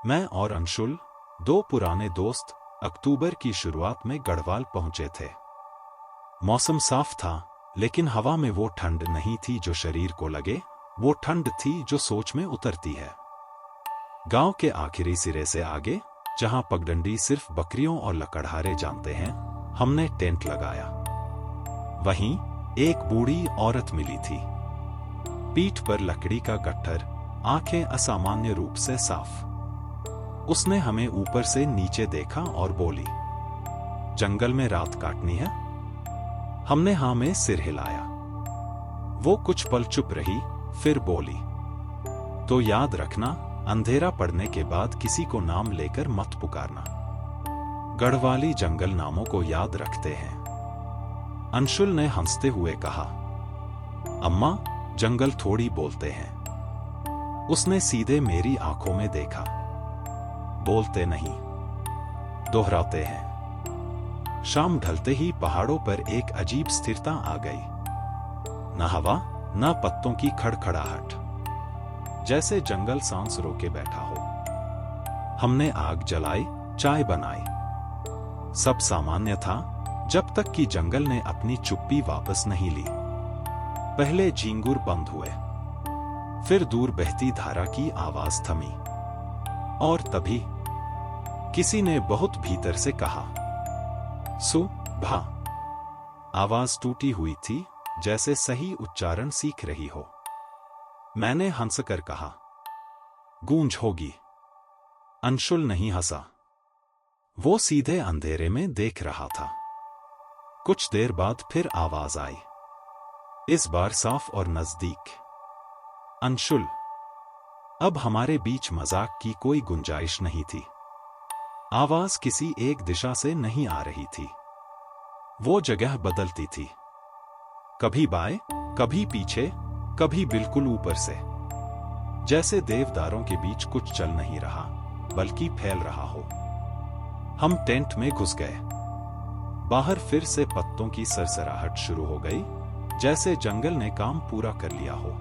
मैं और अंशुल, दो पुराने दोस्त, अक्टूबर की शुरुआत में गढ़वाल पहुंचे थे। मौसम साफ था, लेकिन हवा में वो ठंड नहीं थी जो शरीर को लगे, वो ठंड थी जो सोच में उतरती है। गांव के आखिरी सिरे से आगे, जहां पगडंडी सिर्फ बकरियों और लकड़हारे जानते हैं, हमने टेंट लगाया। वहीं एक बूढ़ी औरत मिली थी, पीठ पर लकड़ी का गट्ठर, आंखें असामान्य रूप से साफ। उसने हमें ऊपर से नीचे देखा और बोली, जंगल में रात काटनी है? हमने हाँ में सिर हिलाया। वो कुछ पल चुप रही, फिर बोली, तो याद रखना, अंधेरा पड़ने के बाद किसी को नाम लेकर मत पुकारना। गढ़वाली जंगल नामों को याद रखते हैं। अंशुल ने हंसते हुए कहा, अम्मा, जंगल थोड़ी बोलते हैं। उसने सीधे मेरी आंखों में देखा, बोलते नहीं, दोहराते हैं। शाम ढलते ही पहाड़ों पर एक अजीब स्थिरता आ गई। न हवा, न पत्तों की खड़खड़ाहट, जैसे जंगल सांस रोके बैठा हो। हमने आग जलाई, चाय बनाई। सब सामान्य था, जब तक कि जंगल ने अपनी चुप्पी वापस नहीं ली। पहले झींगुर बंद हुए, फिर दूर बहती धारा की आवाज थमी, और तभी किसी ने बहुत भीतर से कहा, सुबह। आवाज टूटी हुई थी, जैसे सही उच्चारण सीख रही हो। मैंने हंसकर कहा, गूंज होगी। अंशुल नहीं हंसा, वो सीधे अंधेरे में देख रहा था। कुछ देर बाद फिर आवाज आई, इस बार साफ और नजदीक। अंशुल। अब हमारे बीच मजाक की कोई गुंजाइश नहीं थी। आवाज किसी एक दिशा से नहीं आ रही थी, वो जगह बदलती थी, कभी बाएं, कभी पीछे, कभी बिल्कुल ऊपर से। जैसे देवदारों के बीच कुछ चल नहीं रहा, बल्कि फैल रहा हो। हम टेंट में घुस गए। बाहर फिर से पत्तों की सरसराहट शुरू हो गई, जैसे जंगल ने काम पूरा कर लिया हो।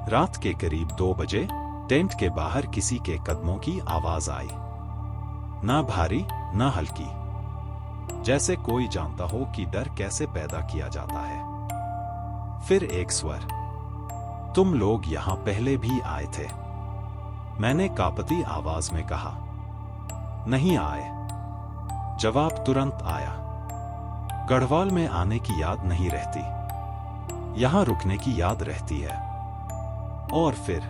रात के करीब 2 बजे टेंट के बाहर किसी के कदमों की आवाज आई, ना भारी ना हल्की, जैसे कोई जानता हो कि डर कैसे पैदा किया जाता है। फिर एक स्वर, तुम लोग यहां पहले भी आए थे? मैंने कांपती आवाज में कहा, नहीं आए। जवाब तुरंत आया, गढ़वाल में आने की याद नहीं रहती, यहां रुकने की याद रहती है। और फिर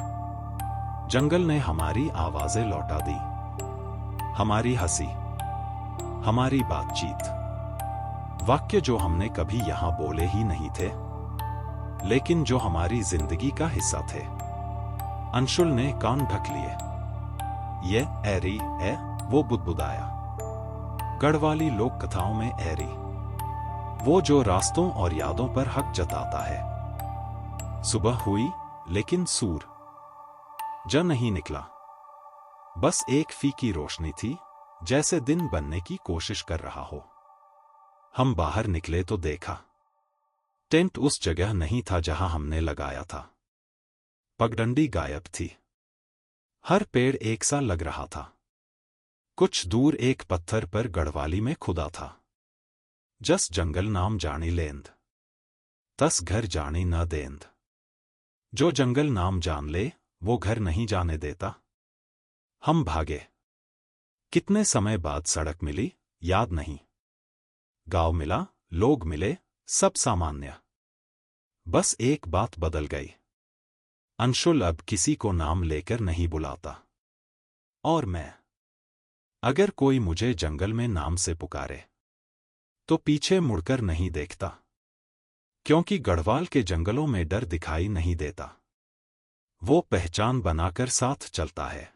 जंगल ने हमारी आवाजें लौटा दी, हमारी हंसी, हमारी बातचीत, वाक्य जो हमने कभी यहां बोले ही नहीं थे, लेकिन जो हमारी जिंदगी का हिस्सा थे। अंशुल ने कान ढक लिए। ये ऐरी है, वो बुदबुदाया। गढ़वाली लोक कथाओं में ऐरी, वो जो रास्तों और यादों पर हक जताता है। सुबह हुई, लेकिन सूरज नहीं निकला। बस एक फीकी रोशनी थी, जैसे दिन बनने की कोशिश कर रहा हो। हम बाहर निकले तो देखा, टेंट उस जगह नहीं था जहां हमने लगाया था। पगडंडी गायब थी। हर पेड़ एक सा लग रहा था। कुछ दूर एक पत्थर पर गढ़वाली में खुदा था, जस जंगल नाम जानी लेंद, तस घर जानी न देंद। जो जंगल नाम जान ले, वो घर नहीं जाने देता। हम भागे। कितने समय बाद सड़क मिली, याद नहीं। गांव मिला, लोग मिले, सब सामान्य। बस एक बात बदल गई। अंशुल अब किसी को नाम लेकर नहीं बुलाता। और मैं, अगर कोई मुझे जंगल में नाम से पुकारे, तो पीछे मुड़कर नहीं देखता, क्योंकि गढ़वाल के जंगलों में डर दिखाई नहीं देता। वो पहचान बनाकर साथ चलता है।